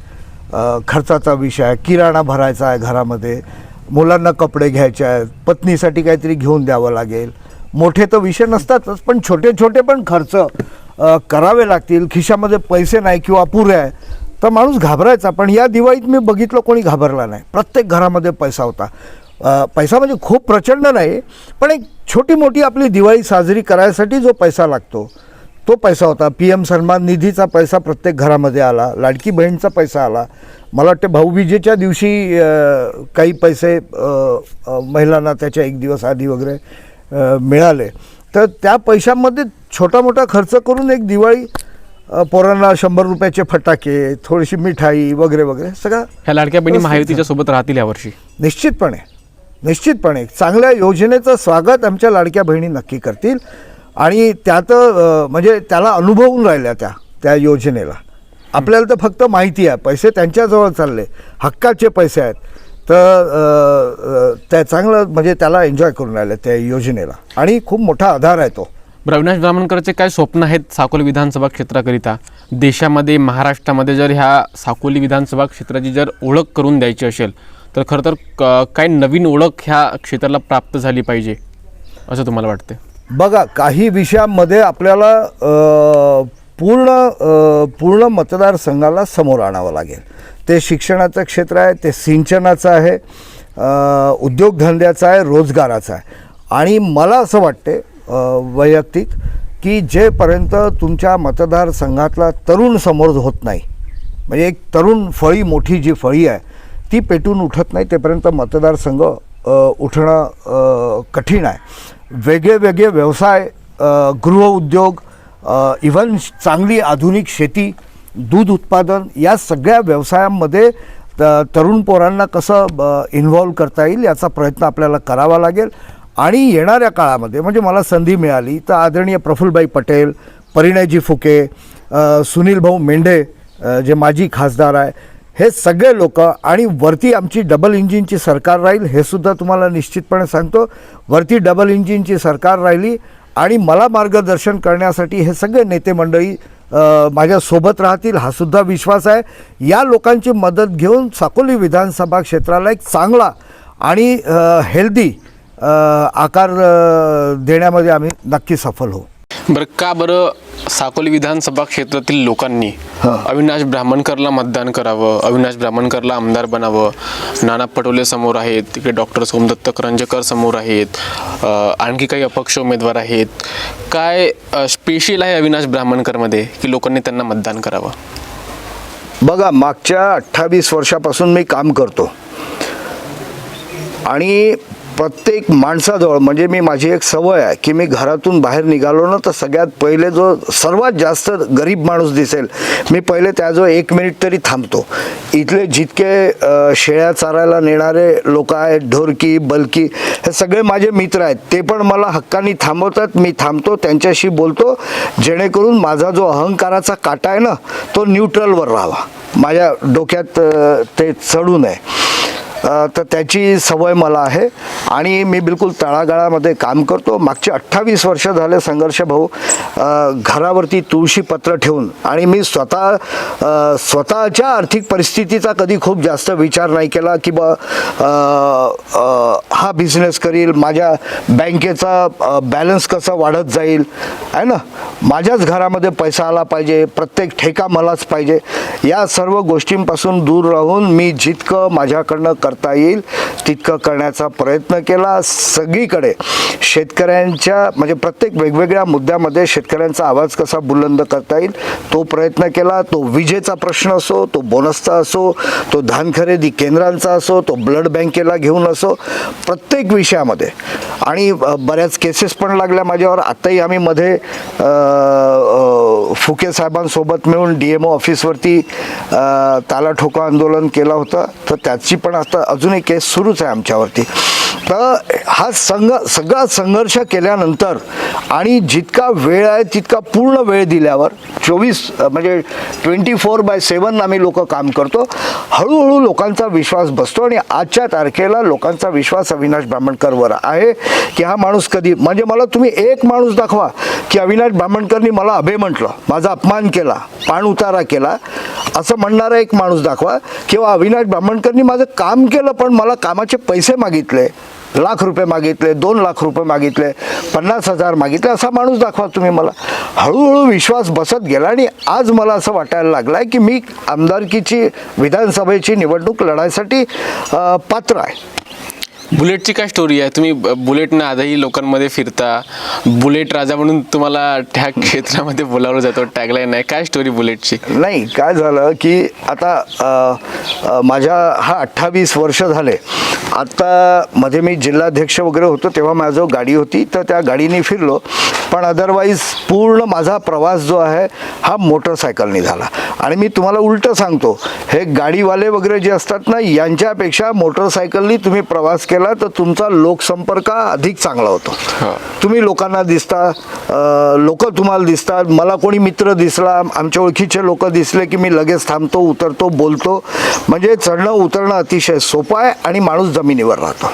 खर्चाचा विषय आहे, किराणा भरायचा आहे घरामध्ये, मुलांना कपडे घ्यायचे आहेत, पत्नीसाठी काहीतरी घेऊन द्यावं लागेल. मोठे तर विषय नसतातच, पण छोटे छोटे पण खर्च करावे लागतील. खिशामध्ये पैसे नाही किंवा अपुरे आहे तर माणूस घाबरायचा. पण या दिवाळीत मी बघितलं कोणी घाबरला नाही. प्रत्येक घरामध्ये पैसा होता. पैसा म्हणजे खूप प्रचंड नाही, पण एक छोटी मोठी आपली दिवाळी साजरी करायसाठी जो पैसा लागतो तो पैसा होता. PM सन्मान निधीचा पैसा प्रत्येक घरामध्ये आला, लाडकी बहीणचा पैसा आला. मला वाटते भाऊबीजेच्या दिवशी काही पैसे महिलांना त्याच्या 1 दिवस आधी वगैरे मिळाले. तर त्या पैशामध्ये छोटा मोठा खर्च करून एक दिवाळी, पोरांना 100 रुपयाचे फटाके, थोडीशी मिठाई वगैरे वगैरे सगळं. ह्या लाडक्या बहिणी महायुतीच्या सोबत राहतील यावर्षी? निश्चितपणे चांगल्या योजनेचं स्वागत आमच्या लाडक्या बहिणी नक्की करतील. आणि त्यात म्हणजे त्याला अनुभवून राहिल्या त्या योजनेला. आपल्याला तर फक्त माहिती आहे, पैसे त्यांच्याजवळ चालले, हक्काचे पैसे आहेत, तर त्या चांगलं म्हणजे त्याला एन्जॉय करून राहिले त्या योजनेला आणि खूप मोठा आधार आहे तो. अविनाश ब्राह्मणकरचे काय स्वप्न आहेत साकोली विधानसभा क्षेत्राकरिता? देशामध्ये, महाराष्ट्रामध्ये जर ह्या साकोली विधानसभा क्षेत्राची जर ओळख करून द्यायची असेल तर खरं तर काय नवीन ओळख ह्या क्षेत्राला प्राप्त झाली पाहिजे असं तुम्हाला वाटते? बघा, काही विषयामध्ये आपल्याला पूर्ण मतदारसंघाला समोर आणावं लागेल. ते शिक्षणाचं क्षेत्र आहे, ते सिंचनाचं आहे, उद्योगधंद्याचं आहे, रोजगाराचं आहे. आणि मला असं वाटते वैयक्तिक की जेपर्यंत तुमच्या मतदारसंघातला तरुण समोर होत नाही, म्हणजे एक तरुण फळी, मोठी जी फळी आहे ती पेटून उठत नाही, तेपर्यंत मतदारसंघ उठणं कठीण आहे. वेगळे व्यवसाय, गृहउद्योग इव्हन चांगली आधुनिक शेती, दूध उत्पादन या सगळ्या व्यवसायांमध्ये तरुण पोरांना कसं इन्व्हॉल्व करता येईल याचा प्रयत्न आपल्याला करावा लागेल. आणि येणाऱ्या काळामध्ये म्हणजे मला संधी मिळाली तर आदरणीय प्रफुल्लभाई पटेल, परिणयजी फुके, सुनील भाऊ मेंढे जे माजी खासदार आहे, हे सगळे लोक, आणि वरती आमची डबल इंजिनची सरकार राहील हे सुद्धा तुम्हाला निश्चितपणे सांगतो. वरती डबल इंजिनची सरकार राहिली आणि मला मार्गदर्शन करण्यासाठी हे सगळे नेते मंडळी माझ्यासोबत राहतील हा सुद्धा विश्वास आहे. या लोकांची मदत घेऊन साकोली विधानसभा क्षेत्राला एक चांगला आणि हेल्दी आकार देण्यामध्ये आम्ही नक्की सफल होऊ. बरं साकोली विधानसभा क्षेत्रातील लोकांनी अविनाश ब्राह्मणकरला मतदान करावं, अविनाश ब्राह्मणकरला आमदार बनावं? नाना पटोले समोर आहेत, तिकडे डॉक्टर सोमदत्त करंजकर समोर आहेत, आणखी काही अपक्ष उमेदवार आहेत. काय स्पेशल आहे अविनाश ब्राह्मणकरमध्ये की लोकांनी त्यांना मतदान करावं? बघा, मागच्या 28 वर्षापासून मी काम करतो आणि प्रत्येक माणसाजवळ म्हणजे माझी एक सवय आहे की मी घरातून बाहेर निघालो ना तर सगळ्यात पहिले जो सर्वात जास्त गरीब माणूस दिसेल मी पहिले त्याजवळ 1 मिनिट तरी थांबतो. इथले जितके शेळ्या चारायला नेणारे लोक आहेत, ढोरकी, बलकी, हे सगळे माझे मित्र आहेत. ते पण मला हक्काने थांबवतात, मी थांबतो, त्यांच्याशी बोलतो, जेणेकरून माझा जो अहंकाराचा काटा आहे ना तो न्यूट्रलवर राहावा, माझ्या डोक्यात ते चढू नये. तर त्याची सवय मला आहे आणि मी बिलकुल तळागाळामध्ये काम करतो. मागचे 28 वर्ष झाले संघर्ष भाऊ घरावरती तुळशी पत्र ठेवून, आणि मी स्वतःच्या आर्थिक परिस्थितीचा कधी खूप जास्त विचार नाही केला की हा बिझनेस करील, माझ्या बँकेचा बॅलन्स कसा वाढत जाईल आहे ना, माझ्याच घरामध्ये पैसा आला पाहिजे, प्रत्येक ठेका मलाच पाहिजे, या सर्व गोष्टींपासून दूर राहून मी जितकं माझ्याकडनं करता येईल तितकं करण्याचा प्रयत्न केला. सगळीकडे शेतकऱ्यांच्या म्हणजे प्रत्येक वेगवेगळ्या मुद्द्यामध्ये शेतकऱ्यांचा आवाज कसा बुलंद करता येईल तो प्रयत्न केला. तो विजेचा प्रश्न असो, तो बोनसचा असो, तो धान खरेदी केंद्रांचा असो, तो ब्लड बँकेला घेऊन असो, प्रत्येक विषयामध्ये. आणि बऱ्याच केसेस पण लागल्या माझ्यावर. आत्ताही आम्ही मध्ये फुके साहेबांसोबत मिळून DMO ऑफिसवरती ताला ठोका आंदोलन केलं होतं, तर त्याची पण आता अजूनही केस सुरूच आहे आमच्यावरती. तर हा सगळा संघर्ष केल्यानंतर आणि जितका वेळ आहे तितका पूर्ण वेळ दिल्यावर 24/7 आम्ही लोक काम करतो. हळूहळू लोकांचा विश्वास बसतो आणि आजच्या तारखेला लोकांचा विश्वास अविनाश ब्राह्मणकरवर आहे की हा माणूस कधी, म्हणजे मला तुम्ही एक माणूस दाखवा की अविनाश ब्राह्मणकरनी मला अभय म्हटलं, माझा अपमान केला, पाण उतारा केला असं म्हणणारा एक माणूस दाखवा, किंवा अविनाश ब्राह्मणकरनी माझं काम केलं पण मला कामाचे पैसे मागितले, ₹1,00,000 मागितले, ₹2,00,000 मागितले, 50,000 मागितले, असा माणूस दाखवा तुम्ही मला. हळूहळू विश्वास बसत गेला आणि आज मला असं वाटायला लागलं आहे की मी आमदारकीची विधानसभेची निवडणूक लढायसाठी पात्र आहे. बुलेटची काय स्टोरी आहे? तुम्ही बुलेटनं आजही लोकांमध्ये फिरता, बुलेट राजा म्हणून तुम्हाला त्या क्षेत्रामध्ये बोलावलं जातं, टॅगलाईन आहे. काय स्टोरी बुलेटची? नाही, काय झालं की आता माझ्या 28 वर्ष झाले. आता मध्ये मी जिल्हाध्यक्ष वगैरे होतो तेव्हा माझं गाडी होती, तर त्या गाडीने फिरलो, पण अदरवाईज पूर्ण माझा प्रवास जो आहे हा मोटरसायकलने झाला. आणि मी तुम्हाला उलटं सांगतो, हे गाडीवाले वगैरे जे असतात ना, यांच्यापेक्षा मोटरसायकलनी तुम्ही प्रवास केला तर तुमचा लोकसंपर्क अधिक चांगला होतो. तुम्ही लोकांना दिसता, लोक तुम्हाला दिसतात. मला कोणी मित्र दिसला, आमच्या ओळखीचे लोक दिसले की मी लगेच थांबतो, उतरतो, बोलतो. म्हणजे चढणं उतरणं अतिशय सोपं आहे आणि माणूस जमिनीवर राहतो.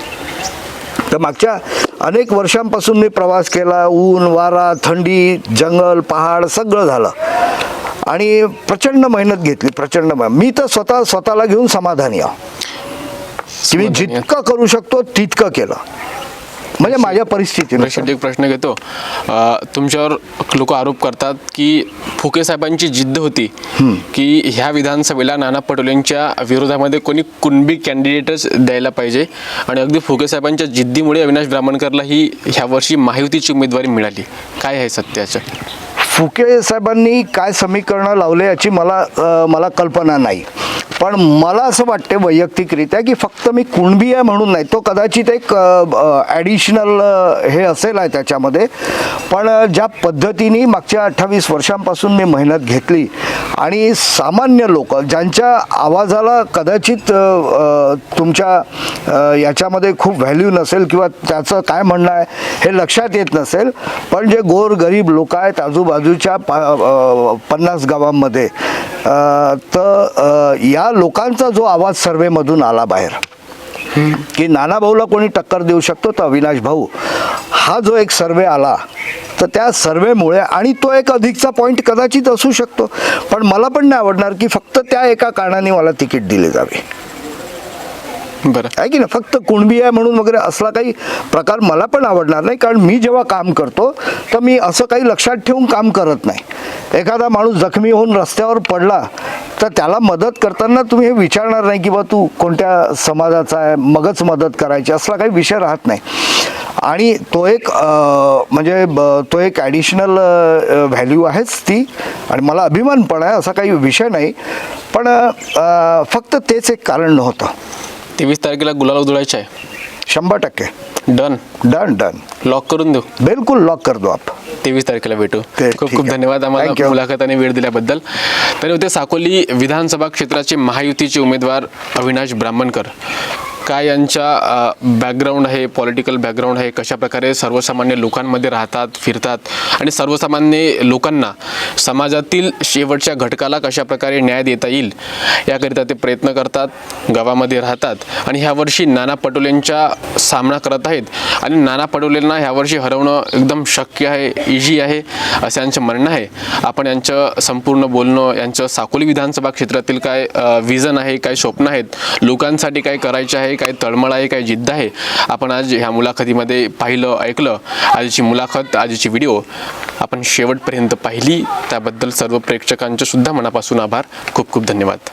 तर मागच्या अनेक वर्षांपासून मी प्रवास केला, ऊन, वारा, थंडी, जंगल, पहाड सगळं झालं आणि प्रचंड मेहनत घेतली, प्रचंड मी तर स्वतःला घेऊन समाधानी आहे की मी जितकं करू शकतो तितकं केलं, म्हणजे माझ्या परिस्थितीने. एक प्रश्न घेतो. तुमच्यावर लोक आरोप करतात की फुके साहेबांची जिद्द होती की ह्या विधानसभेला नाना पटोलेंच्या विरोधामध्ये कोणी कुणबी कॅन्डिडेटच द्यायला पाहिजे, आणि अगदी फुके साहेबांच्या जिद्दीमुळे अविनाश ब्राह्मणकरला ही ह्या वर्षी महायुतीची उमेदवारी मिळाली. काय आहे सत्याचं? फुके साहेबांनी काय समीकरणं लावले याची मला कल्पना नाही. पण मला असं वाटते वैयक्तिकरित्या की फक्त मी कुणबी आहे म्हणून नाही, तो कदाचित एक ॲडिशनल हे असेल आहे त्याच्यामध्ये. पण ज्या पद्धतीने मागच्या 28 वर्षांपासून मी मेहनत घेतली आणि सामान्य लोक ज्यांच्या आवाजाला कदाचित तुमच्या याच्यामध्ये खूप व्हॅल्यू नसेल किंवा त्याचं काय म्हणणं आहे हे लक्षात येत नसेल, पण जे गोर गरीब लोक आहेत आजूबाजूच्या 50 गावांमध्ये, तर या लोकांचा जो आवाज सर्वेमधून आला बाहेर की नाना भाऊला कोणी टक्कर देऊ शकतो तर अविनाश भाऊ, हा जो एक सर्वे आला, तर त्या सर्वेमुळे, आणि तो एक अधिकचा पॉईंट कदाचित असू शकतो, पण मला पण नाही आवडणार की फक्त त्या एका कारणाने मला तिकीट दिले जावे. बरं आहे की ना, फक्त कुणबी आहे म्हणून वगैरे असला काही प्रकार मला पण आवडणार नाही. कारण मी जेव्हा काम करतो तर मी असं काही लक्षात ठेवून काम करत नाही. एखादा माणूस जखमी होऊन रस्त्यावर पडला तर त्याला मदत करताना तुम्ही हे विचारणार नाही की बा तू कोणत्या समाजाचा आहे मगच मदत करायची, असला काही विषय राहत नाही. आणि तो एक म्हणजे तो एक ॲडिशनल व्हॅल्यू आहेच ती, आणि मला अभिमान पण आहे, असा काही विषय नाही. पण फक्त तेच एक कारण नव्हतं. 23 तारखेला गुलाल उधळायचा आहे. 100% डन. Done done. लॉक करून देऊ. बिलकुल लॉक कर दो आप. 23 तारखेला भेटू. ठीक खूप खूप आहे. धन्यवाद आम्हाला Thank you. मुलाखत आणि वेळ दिल्याबद्दल. तर होते साकोली विधानसभा क्षेत्राचे महायुतीचे उमेदवार अविनाश ब्राह्मणकर. काय यांच्या बॅकग्राऊंड आहे, पॉलिटिकल बॅकग्राऊंड आहे, कशाप्रकारे सर्वसामान्य लोकांमध्ये राहतात फिरतात आणि सर्वसामान्य लोकांना समाजातील शेवटच्या घटकाला कशाप्रकारे न्याय देता येईल याकरिता ते प्रयत्न करतात, गावामध्ये राहतात. आणि ह्यावर्षी नाना पटोलेंचा सामना करत आहेत आणि नाना पटोलेंना ह्यावर्षी हरवणं एकदम शक्य आहे, इझी आहे असं यांचं म्हणणं आहे. आपण यांचं संपूर्ण बोलणं, यांचं साकोली विधानसभा क्षेत्रातील काय विजन आहे, काय स्वप्न आहेत, लोकांसाठी काय करायचे आहे, काय तळमळ आहे, काय जिद्द आहे, आपण आज ह्या मुलाखतीमध्ये पाहिलं, ऐकलं. आजची मुलाखत, आजची व्हिडिओ आपण शेवटपर्यंत पाहिली त्याबद्दल सर्व प्रेक्षकांचे सुद्धा मनापासून आभार. खूप खूप धन्यवाद.